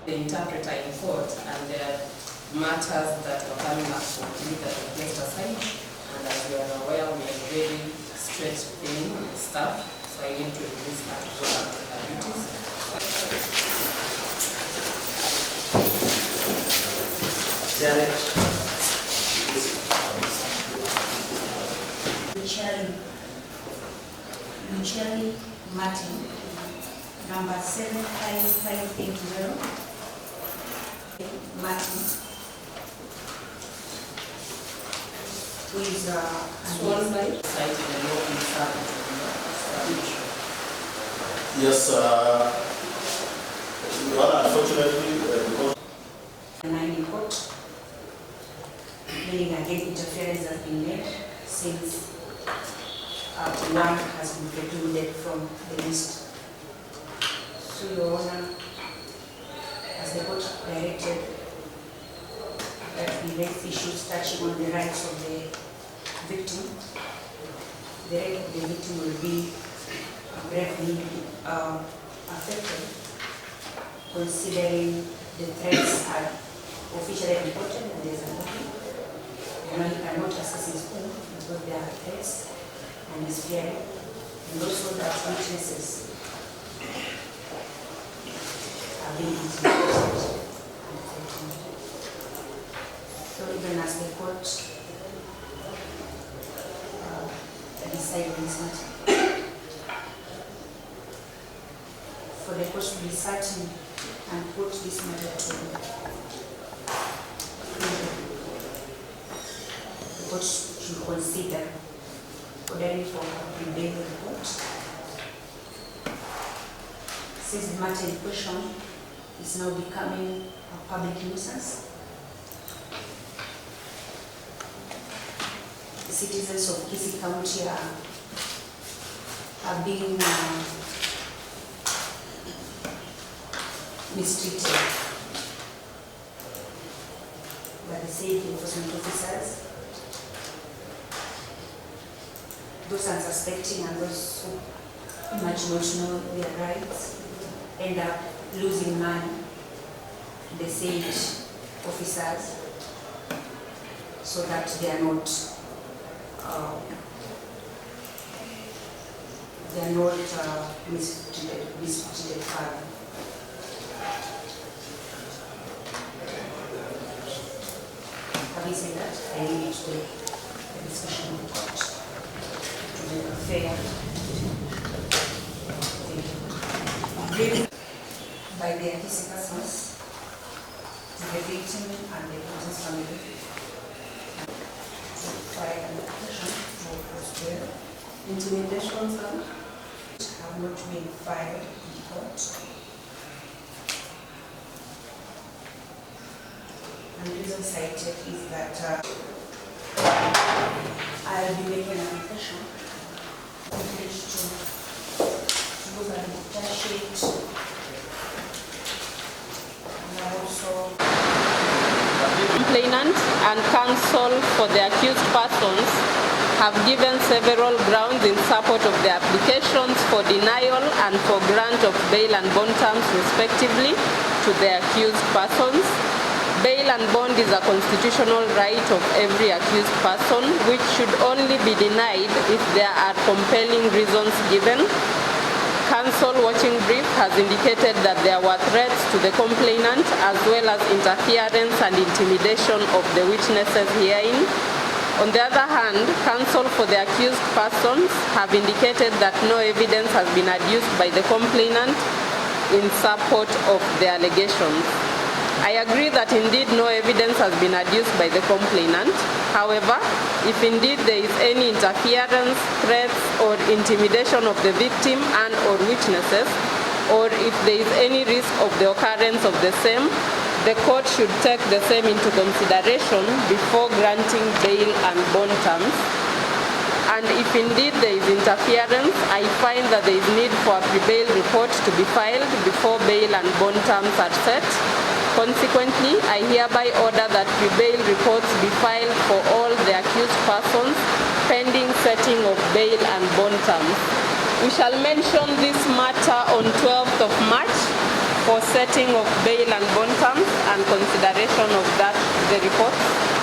the interpreter in court, and there are matters that were coming up for me that were placed aside. And as you are aware, we are very straight-paying staff, so I need to release my duties. Michelle Martin, number 75580. Martin, who is Sworn by site in the law in Yes, unfortunately, because in court, meaning again interference has been made since one has been precluded from the list. So, Your Honor, as the court directed that we raise issues touching on the rights of the victim, the right of the victim will be gravely affected, considering the threats are officially reported and there is a motive. And he cannot assess his own because there are threats and is fearing, and also that witnesses are being intimidated. So even as the court decide this matter, for the court to be certain and put this matter to the court should consider ordering for a prebail report. Since the matter in question is now becoming a public nuisance, the citizens of Kisii County are being mistreated by the same enforcement officers. Those unsuspecting and those who might not know their rights end up losing money to the said officers, so that they are not mistreated further. Having said that, I leave it to the discussion of the court. Fair. By the accused persons, to the victim and the victim's family. File an application for post-bail. Intimidation, sir? Have not been filed in court. And the reason cited is that I'll be making an application to look at the data sheet, and also Complainant and counsel for the accused persons have given several grounds in support of the applications for denial and for grant of bail and bond terms respectively to the accused persons. Bail and bond is a constitutional right of every accused person, which should only be denied if there are compelling reasons given. Counsel watching brief has indicated that there were threats to the complainant as well as interference and intimidation of the witnesses herein. On the other hand, counsel for the accused persons have indicated that no evidence has been adduced by the complainant in support of the allegations. I agree that indeed no evidence has been adduced by the complainant. However, if indeed there is any interference, threats, or intimidation of the victim and or witnesses, or if there is any risk of the occurrence of the same, the court should take the same into consideration before granting bail and bond terms. And if indeed there is interference, I find that there is need for a prebail report to be filed before bail and bond terms are set. Consequently, I hereby order that prebail reports be filed for all the accused persons pending setting of bail and bond terms. We shall mention this matter on 12th of March for setting of bail and bond terms and consideration of that, the report.